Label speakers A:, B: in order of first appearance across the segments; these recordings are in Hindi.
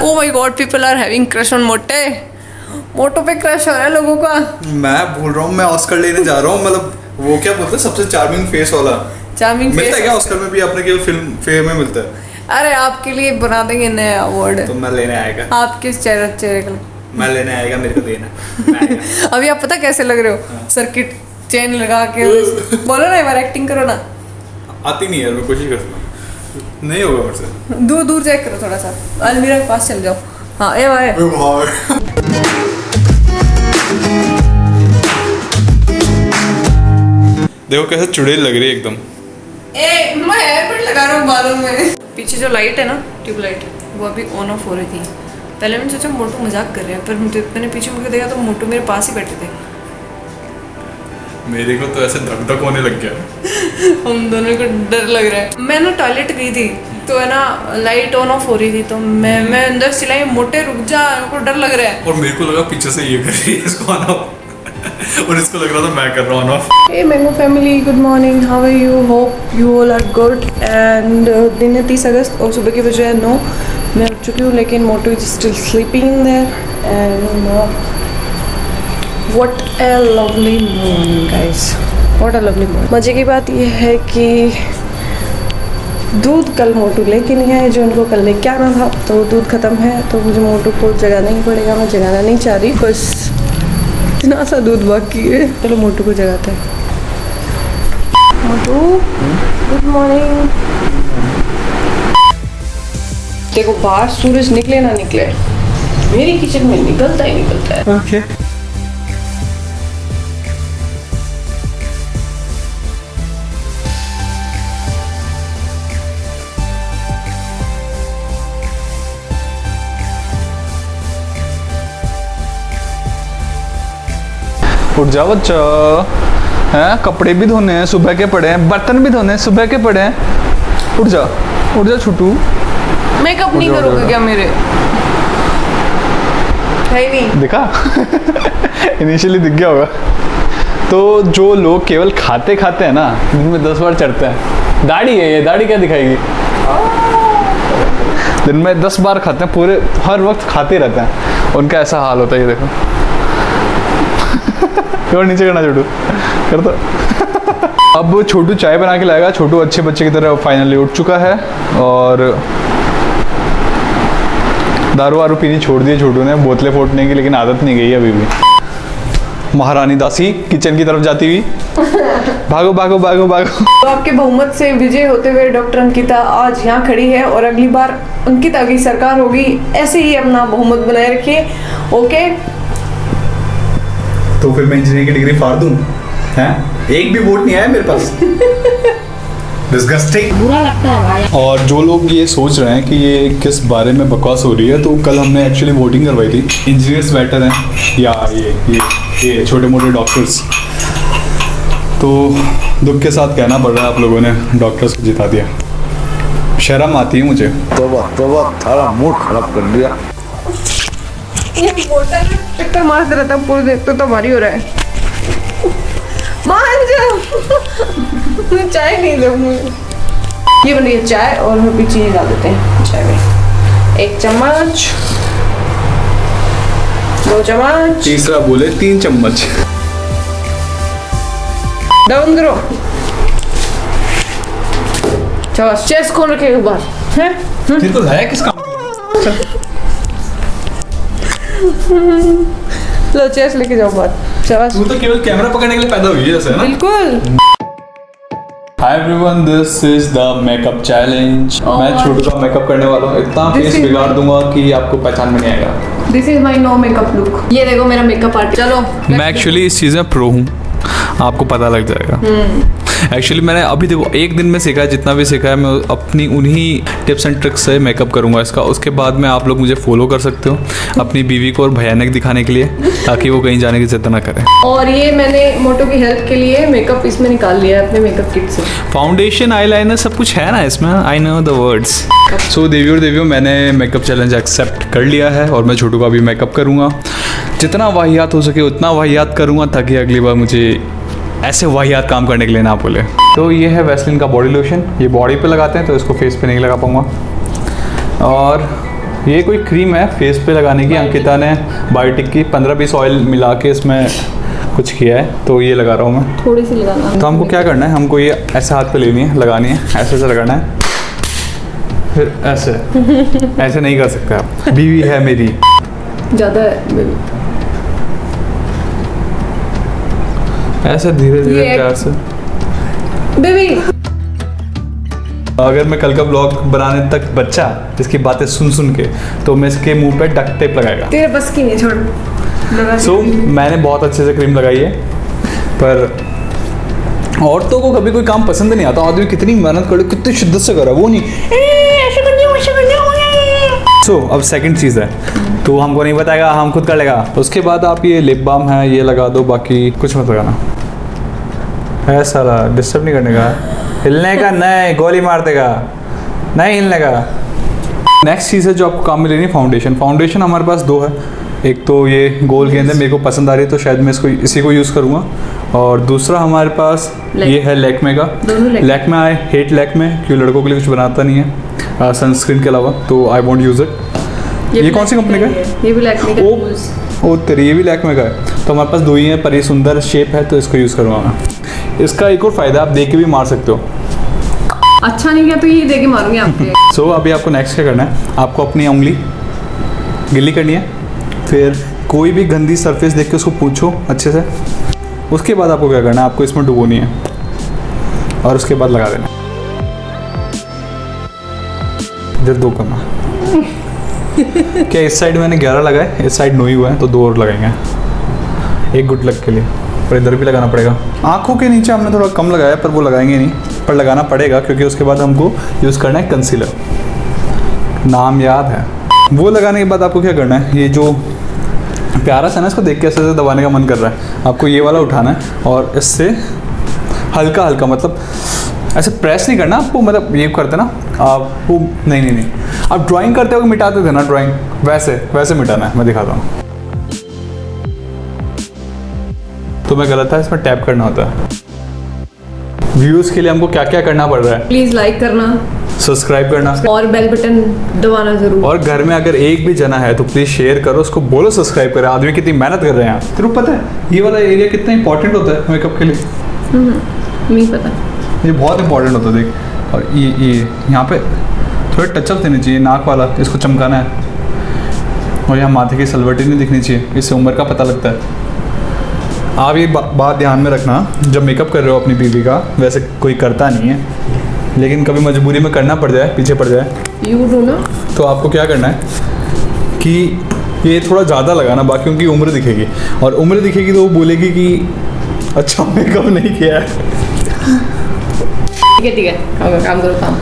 A: O my god, people are having crush on मोटे। मोटो पे क्रश हो रहा है लोगों का।
B: मैं बोल रहा हूँ मैं ऑस्कर लेने जा रहा हूँ, मतलब वो क्या बोलते हैं सबसे चार्मिंग फेस वाला।
A: चार्मिंग
B: मिलता
A: फेस
B: है क्या ऑस्कर में भी? अपने केवल फिल्म फेयर में मिलता है।
A: अरे आपके लिए बना देंगे नया अवार्ड।
B: तो मैं लेने आएगा।
A: आपके चेहरे का
B: मैं लेने आएगा, मेरे को देना।
A: अभी आप पता कैसे लग रहे हो, सर्किट चेन लगा के। बोलो ना, एक बार एक्टिंग करो ना।
B: आती नहीं है, मैं कोशिश करता हूँ, नहीं होगा मुझसे।
A: दूर दूर चेक करो थोड़ा सा, अलमीरा के पास चल जाओ। हाँ ए भाई,
B: देखो कैसे चुड़ैल लग रही है एकदम।
A: मैं हेयरबैंड लगा रहा हूँ बालों में। पीछे जो लाइट है ना, ट्यूबलाइट, वो अभी ऑन ऑफ हो रही थी। पहले मैंने सोचा मोटू मजाक कर रहे हैं, पर मैंने पीछे मुझे देखा तो मोटू मेरे पास ही बैठे थे।
B: मेरे को तो ऐसे धक धक होने लग गया।
A: हम दोनों को डर लग रहा है। मैं ना टॉयलेट गई थी तो है ना, लाइट ऑन ऑफ हो रही थी, तो मैं अंदर चिल्लाई, मोटे रुक जा, मेरे को डर लग रहा है।
B: और मेरे को लगा पीछे से ये कर रही है इसको ऑन ऑफ, और इसको लग रहा था मैं कर रहा हूँ on off.
A: Hey Mango family, good morning. How are you? Hope you all are good. And दिन है 30 अगस्त और सुबह के बजे 9 मैं उठ चुकी हूँ, लेकिन Motu is still sleeping in there. And what a lovely morning guys, what a lovely morning. मज़े की बात यह है कि दूध कल मोटू लेके नहीं आए, जो उनको कल लेके आना था, तो दूध ख़त्म है, तो मुझे मोटू को जगाना ही पड़ेगा। मैं जगाना नहीं चाह रही, बस इतना सा दूध बाकी है। चलो मोटू को जगाते हैं। मोटू, गुड मॉर्निंग। देखो बाहर सूरज निकले ना निकले, मेरी किचन में निकलता ही निकलता है।
B: ओके। उठ जा बच्चा, हैं कपड़े भी धोने हैं, सुबह के पड़े हैं, बर्तन भी धोने हैं, सुबह के पड़े हैं। उठ जा छोटू।
A: मेकअप नहीं करोगे क्या मेरे? है नहीं
B: दिखा? इनिशियली दिख गया होगा। तो जो लोग केवल खाते खाते हैं ना, दिन में 10 बार चढ़ते हैं। दाढ़ी है ये, दाढ़ी क्या दिखाएगी? दिन में 10 बार खाते हैं, पूरे हर वक्त खाते रहते हैं, उनका ऐसा हाल होता है। ये देखो। और नीचे करना छोटू, कर दो। अब छोटू चाय बना के लाएगा। छोटू अच्छे बच्चे की तरह फाइनली उठ चुका है, और दारू वारू पीनी छोड़ दी छोटू ने, बोतलें फोड़ने की, लेकिन आदत नहीं गई अभी भी। महारानी दासी किचन की तरफ जाती हुई, भागो भागो भागो भागो।
A: तो आपके बहुमत से विजय होते हुए डॉक्टर अंकिता आज यहाँ खड़ी है, और अगली बार अंकिता की सरकार होगी। ऐसे ही अपना बहुमत बनाए रखिए, ओके?
B: तो फिर मैं इंजीनियरिंग की डिग्री फाड़ दूं? हैं? एक भी वोट नहीं आया मेरे पास। डिस्गस्टिंग,
C: बुरा लगता है भाई।
B: और जो लोग ये सोच रहे हैं कि ये किस बारे में बकवास हो रही है, तो कल हमने एक्चुअली वोटिंग करवाई थी। इंजीनियर्स बेटर हैं या ये छोटे मोटे डॉक्टर्स? तो दुख के साथ कहना पड़ रहा है, आप लोगों ने डॉक्टर्स को जिता दिया। शर्म आती है मुझे।
C: तोबा थारा मूड खराब कर दिया।
A: ये मोटा चक्कर मारते रहता है पूरे दिन, तो भारी हो रहा है। मान जाओ। चाय नहीं दूंगी। ये बन गई चाय, और हम भी चीनी डाल देते हैं चाय में। 1 चम्मच, 2 चम्मच,
B: तीसरा बोले 3 चम्मच।
A: डाउन करो। चलो चेस्ट खोल रखे एक बार, हैं?
B: फिर तो है किस काम?
A: लो चेस्ट लेके जाओ बाहर। चलो
B: तू तो केवल कैमरा पकड़ने के लिए पैदा हुई है ऐसे, है ना?
A: बिल्कुल।
B: Hi everyone, this is the makeup challenge. मैं छोटू का मेकअप करने वाला हूँ। इतना फेस बिगाड़ दूंगा कि आपको पहचान में नहीं आएगा।
A: This is my no makeup look. ये देखो मेरा मेकअप आर्ट। चलो
B: मैं एक्चुअली इस चीज़ में प्रो हूँ, आपको पता लग जाएगा। एक्चुअली मैंने अभी देखो 1 दिन में सीखा है, जितना भी सीखा है मैं अपनी उन्हीं टिप्स एंड ट्रिक्स से मेकअप करूँगा इसका। उसके बाद में आप लोग मुझे फॉलो कर सकते हो अपनी बीवी को और भयानक दिखाने के लिए, ताकि वो कहीं जाने की जिद ना करें।
A: और ये मैंने मोटो की हेल्प के लिए मेकअप इसमें निकाल लिया है अपने मेकअप किट से।
B: फाउंडेशन, आईलाइनर सब कुछ है ना इसमें। I know the words. So देवियों देवियों, मैंने मेकअप चैलेंज एक्सेप्ट कर लिया है, और मैं छोटू का भी मेकअप करूँगा। जितना वाहियात हो सके उतना वाहियात करूँगा, ताकि अगली बार मुझे ऐसे वाहियात काम करने के लिए ना बोले। तो ये है वैसलीन का बॉडी लोशन। ये बॉडी पे लगाते हैं, तो इसको फेस पे नहीं लगा पाऊँगा। और ये कोई क्रीम है फेस पे लगाने की, अंकिता ने बायोटिक की 15-20 ऑयल मिला के इसमें कुछ किया है, तो ये लगा रहा हूँ मैं।
A: थोड़ी सी लगाना।
B: तो हमको क्या करना है, हमको ये ऐसे हाथ पे लेनी है, लगानी है, ऐसे ऐसे लगाना है, फिर ऐसे ऐसे नहीं कर सकते आप, बीवी है मेरी।
A: ज़्यादा है बेबी।
B: ऐसे धीरे धीरे
A: ये
B: प्यार से।
A: बेबी
B: अगर मैं कल का ब्लॉग बनाने तक बच्चा इसकी बातें सुन सुन के, तो मैं इसके मुंह पे डक्ट टेप लगाएगा।
A: तेरे बस की नहीं, छोड़ लगा।
B: सो मैंने बहुत अच्छे से क्रीम लगाई है, पर औरतों को कभी कोई काम पसंद नहीं आता। आदमी कितनी मेहनत करे, कितनी शिद्दत से करे, वो नहीं सो अब सेकंड चीज़ है, तो हमको नहीं बताएगा, हम खुद कर लेगा। उसके बाद आप ये लिप बाम है ये लगा दो, बाकी कुछ मत लगाना है। सारा डिस्टर्ब नहीं करने का, हिलने का नहीं, गोली मार देगा, नहीं हिलने का। नेक्स्ट चीज़ है जो आपको काम में लेनी है, फाउंडेशन। फाउंडेशन हमारे पास दो है, एक तो ये गोल गेंद है, मेरे को पसंद आ रही है तो शायद मैं इसको इसी को यूज़ करूँगा, और दूसरा हमारे पास ये है लैक्मे का। लैक्मे आई हेट लैक्मे, क्यों लड़कों के लिए कुछ बनाता नहीं है सनस्क्रीन के अलावा, तो आई वॉन्ट यूज़ इट। ये कौन सी कंपनी का है?
A: ये भी लैक्मे का।
B: ओ तेरी, ये भी लैक्मे का है। तो हमारे पास दो ही हैं, पर ये सुंदर शेप है तो इसको यूज़ करूँगा मैं। इसका एक और फ़ायदा, आप देख के भी मार सकते हो।
A: अच्छा नहीं किया तो ये दे के मारूंगी आपके।
B: सो अभी आपको नेक्स्ट क्या करना है, आपको अपनी उंगली गिल्ली करनी है, फिर कोई भी गंदी सरफेस देख के उसको पूछो अच्छे से। उसके बाद आपको क्या करना है, आपको इसमें डुबोनी है और उसके बाद लगा देना। इधर 2 करना। क्या इस साइड मैंने 11 लगाए, इस साइड 9 ही हुआ है, तो 2 और लगेंगे एक गुड लक के लिए, पर इधर भी लगाना पड़ेगा। आँखों के नीचे हमने थोड़ा कम लगाया, पर वो लगाएंगे नहीं, पर लगाना पड़ेगा क्योंकि उसके बाद हमको यूज़ करना है कंसीलर, नाम याद है। वो लगाने के बाद आपको क्या करना है, ये जो प्यारा सा ना, इसको देख के ऐसे ऐसे दबाने का मन कर रहा है, आपको ये वाला उठाना है और इससे हल्का हल्का, मतलब ऐसे प्रेस नहीं करना आपको, मतलब ये करते ना आपको, नहीं आप ड्राइंग करते हो मिटाते थे ना ड्राइंग, वैसे वैसे मिटाना है। मैं दिखाता हूँ, तो मैं गलत था, इसमें टैप करना होता है। व्यूज़ के लिए हमको क्या क्या करना पड़ रहा है,
A: प्लीज लाइक करना,
B: सब्सक्राइब करना
A: और बेल बटन दबाना जरूर।
B: और घर में अगर एक भी जना है तो प्लीज़ शेयर करो, उसको बोलो सब्सक्राइब करें। आदमी कितनी मेहनत कर रहे हैं यहाँ। तेरे को पता है ये वाला एरिया कितना इंपॉर्टेंट होता है मेकअप के लिए?
A: नहीं पता।
B: ये बहुत इंपॉर्टेंट होता है, देख। और ये यहाँ पे थोड़े टचअप देने चाहिए, नाक वाला इसको चमकाना है, और यहाँ माथे की सलवटी नहीं दिखनी चाहिए, इससे उम्र का पता लगता है। आप ये बात ध्यान में रखना जब मेकअप कर रहे हो अपनी बीवी का, वैसे कोई करता नहीं है, लेकिन कभी मजबूरी में करना पड़ जाए, पीछे पड़ जाए,
A: यू डू ना,
B: तो आपको क्या करना है कि ये थोड़ा ज़्यादा लगाना, बाकी उनकी उम्र दिखेगी, और उम्र दिखेगी तो वो बोलेगी कि अच्छा मेकअप नहीं किया है।
A: ठीक है, काम करो काम।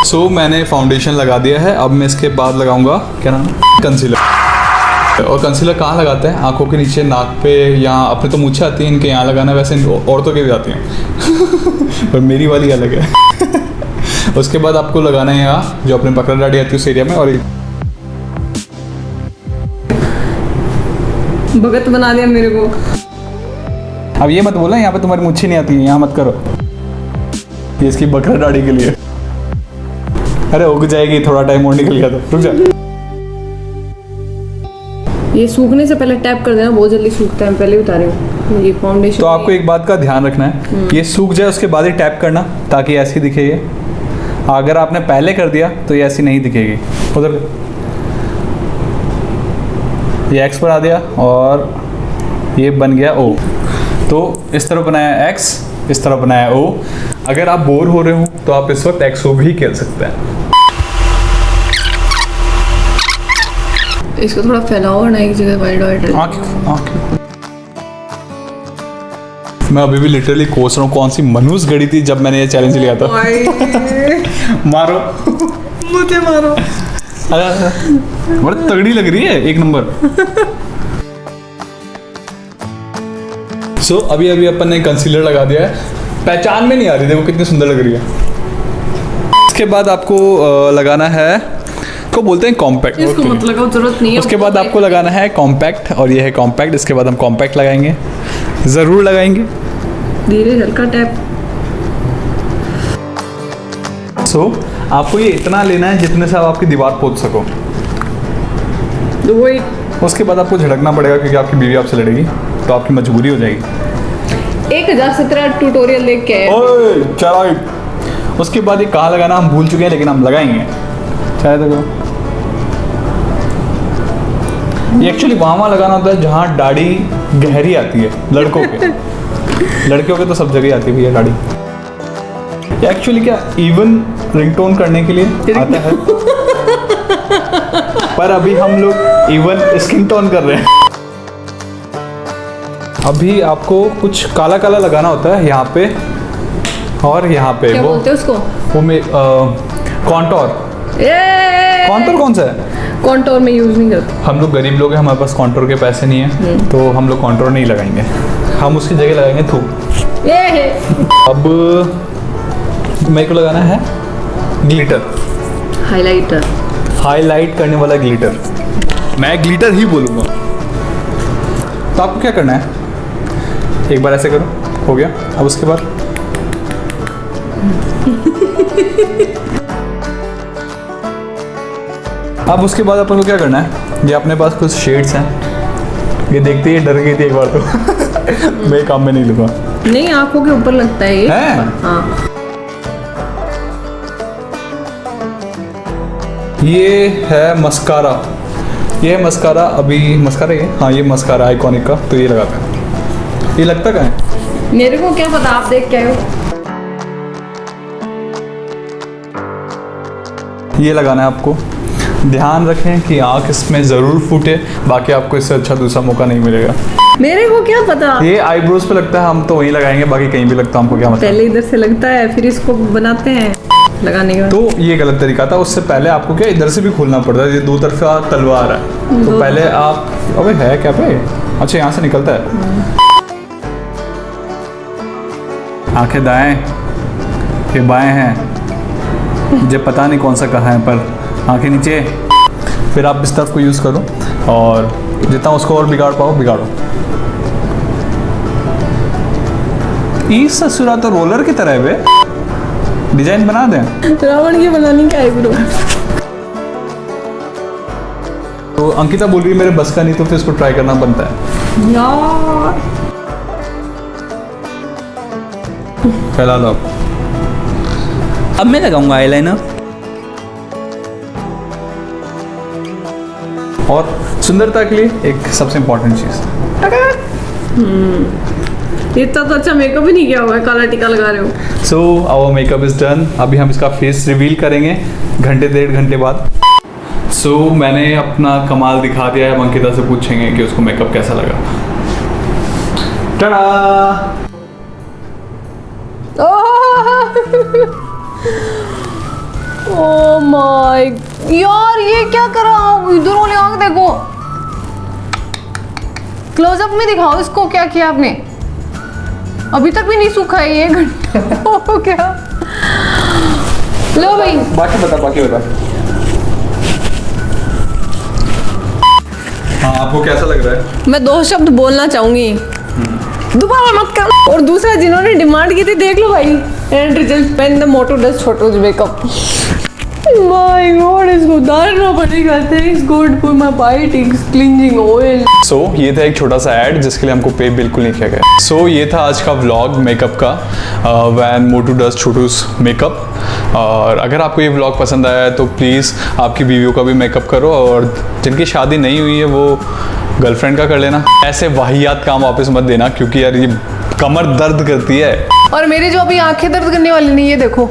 B: सो मैंने फाउंडेशन लगा दिया है, अब मैं इसके बाद लगाऊंगा क्या नाम है, कंसीलर। और कंसीलर कहाँ लगाते हैं? आंखों के नीचे, नाक पे, यहाँ अपने तो मूछें आती हैं इनके यहाँ लगाना, वैसे औरतों के भी आती हैं पर मेरी वाली अलग है। उसके बाद आपको लगाना है यहाँ जो अपने बकरा दाढ़ी आती है उस एरिया में, और
A: भगत बना दिया मेरे को।
B: अब ये मत बोला यहाँ पे तुम्हारी मूछें नहीं आती है, यहाँ मत करो, ये इसकी बकरा दाढ़ी के लिए। अरे उग जाएगी, थोड़ा टाइम और निकल गया तो रुक जा।
A: ये सूखने से पहले टैप कर देना, बहुत जल्दी सूखता है, पहले बता रही हूँ। ये फाउंडेशन
B: तो आपको एक बात का ध्यान रखना है, ये सूख जाए उसके बाद ही टैप करना, ताकि ऐसी दिखे ये। अगर आपने पहले कर दिया तो ये ऐसी नहीं दिखेगी। उधर ये एक्स बना दिया और ये बन गया ओ, तो इस तरह बनाया एक्स, इस तरह बनाया ओ। अगर आप बोर हो रहे हो तो आप इस वक्त एक्स ओ भी खेल सकते हैं।
A: इसको थोड़ा फैलाओ ना, एक जगह वाइड वाइड।
B: मैं अभी भी लिटरली कोस रहा हूँ, कौन सी मनुष्य घड़ी थी जब मैंने ये चैलेंज लिया था। मारो
A: मुझे मारो।
B: बड़ी तगड़ी लग रही है, एक नंबर। सो अभी अपन ने कंसीलर लगा दिया है, पहचान में नहीं आ रही, देखो कितनी सुंदर लग रही है। इसके बाद आपको लगाना है, को बोलते हैं कॉम्पैक्ट।
A: इसको मत लगाओ, जरूरत नहीं है।
B: उसके बाद आपको लगाना है कॉम्पैक्ट, और ये है कॉम्पैक्ट। इसके बाद हम कॉम्पैक्ट लगाएंगे, ज़रूर लगाएंगे,
A: धीरे हल्का टैप।
B: सो आपको ये इतना लेना है जितने से आप आपकी दीवार पोंछ सको।
A: तो वही
B: उसके बाद आपको झड़कना पड़ेगा क्योंकि आपकी बीवी आपसे लड़ेगी, तो आपकी मजबूरी हो जाएगी।
A: 1017 ट्यूटोरियल देख के
B: ओए चलो, उसके बाद ये कहाँ लगाना हम भूल चुके हैं, लेकिन हम लगाएंगे शायद। ये एक्चुअली वहाँ लगाना होता है जहाँ दाढ़ी गहरी आती है लड़कों के। लड़कियों के तो सब जगह आती है भैया दाढ़ी। ये एक्चुअली क्या इवन रिंगटोन करने के लिए आता है, पर अभी हम लोग इवन स्किन टोन कर रहे हैं। अभी आपको कुछ काला काला लगाना होता है यहाँ पे और यहाँ पे।
A: क्या
B: वो
A: बोलते हैं उसको?
B: वो में कॉन्टोर। कॉन्टोर कौन सा है?
A: कॉन्टोर में यूज नहीं करते।
B: हम लोग गरीब लोग हैं, हमारे पास कॉन्टोर के पैसे नहीं है, तो हम लोग कॉन्टोर नहीं लगाएंगे, हम उसकी जगह लगाएंगे थूक। अब मेरे को लगाना है ग्लिटर,
A: हाइलाइटर,
B: हाईलाइट करने वाला ग्लिटर। मैं ग्लिटर ही बोलूँगा। तो आपको क्या करना है, एक बार ऐसे करो, हो गया। अब उसके बाद अपन को क्या करना है, ये अपने पास कुछ शेड्स हैं, ये देखते ही डर गई थी एक बार तो मैं काम में नहीं लूँगा।
A: नहीं, आंखों के ऊपर लगता है ये।
B: है?
A: हाँ।
B: ये है मस्कारा, ये है मस्कारा। अभी मस्कारा ये, हाँ ये मस्कारा आइकॉनिक का, तो ये लगाते हैं। ये लगता कहाँ है?
A: मेरे को क्या पता, आप देख के आए हो।
B: ये लगाना है आपको। ध्यान रखें कि आँख इसमें ज़रूर फूटे, बाकी आपको इससे अच्छा दूसरा मौका नहीं मिलेगा।
A: मेरे को क्या पता।
B: ये आईब्रोज पे लगता है, हम तो वहीं लगाएंगे, बाकी कहीं भी लगता है, हमको क्या मतलब।
A: पहले इधर से लगता है, फिर इसको बनाते हैं लगाने के बाद।
B: तो ये गलत तरीका था। उससे पहले आपको क्या इधर से भी खोलना पड़ता है, ये दो तरफा तलवार है। तो पहले आप, अबे है क्या पे? अच्छा यहाँ से निकलता है। आंखें दाएं, ये बाएं हैं, मुझे पता नहीं कौन सा कहाँ है, पर आंखें नीचे। फिर आप इस तरफ को यूज़ करो और जितना उसको और बिगाड़ पाओ बिगाड़ो। इस ससुरा तो रोलर की तरह है बे, डिजाइन बना दें।
A: रावण की बनानी क्या है ब्रो?
B: तो अंकिता बोल रही है मेरे बस का नहीं, तो फिर इसको ट्राई करना बनता है
A: यार।
B: फैला लो।
D: अब मैं लगाऊंगा आईलाइनर।
B: और सुंदरता के लिए एक सबसे इम्पोर्टेंट चीज़,
A: इतना तो अच्छा मेकअप ही नहीं किया हुआ है, काला टीका लगा रहे हो।
B: So our makeup is done. अभी हम इसका फेस रिवील करेंगे घंटे 1.5 घंटे बाद। सो मैंने अपना कमाल दिखा दिया है। हम अंकिता से पूछेंगे कि उसको मेकअप कैसा लगा। टाडा!
A: ओह माय यार, ये क्या करा? इधर वाली आंख देखो, क्लोजअप में दिखाओ इसको, क्या किया आपने? अभी तक भी नहीं सूखा है ये घंटा हो गया। लो भाई,
B: बाकी बता। हाँ आपको कैसा लग रहा है?
A: मैं 2 शब्द बोलना चाहूंगी, दोबारा मत कर। और दूसरा जिन्होंने डिमांड की थी, देख लो भाई, and result pen the motto dust photos makeup. My god, इसको उतारना पड़ेगा। Thanks god for my biting cleansing oil.
B: So ये था एक छोटा सा ऐड जिसके लिए हमको पे बिल्कुल नहीं किया गया। सो ये था आज का व्लॉग मेकअप का, वैन मोटू डस्ट छोटूस मेकअप। और अगर आपको ये व्लॉग पसंद आया है तो प्लीज़ आपकी बीवियों का भी मेकअप करो, और जिनकी शादी नहीं हुई है वो गर्लफ्रेंड का कर लेना। ऐसे वाहियात काम वापस मत देना, क्योंकि यार ये कमर दर्द करती है।
A: और मेरी जो अभी आंखें दर्द करने वाली नहीं, ये देखो।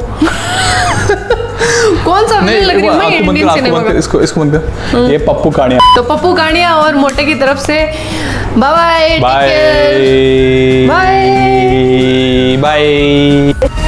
A: कौन सा विलन लग रही हूँ मैं इंडियन सिनेमा का?
B: इसको बंद कर। ये पप्पू कानिया।
A: तो पप्पू कानिया और मोटे की तरफ से bye bye
B: bye
A: bye.
B: Bye.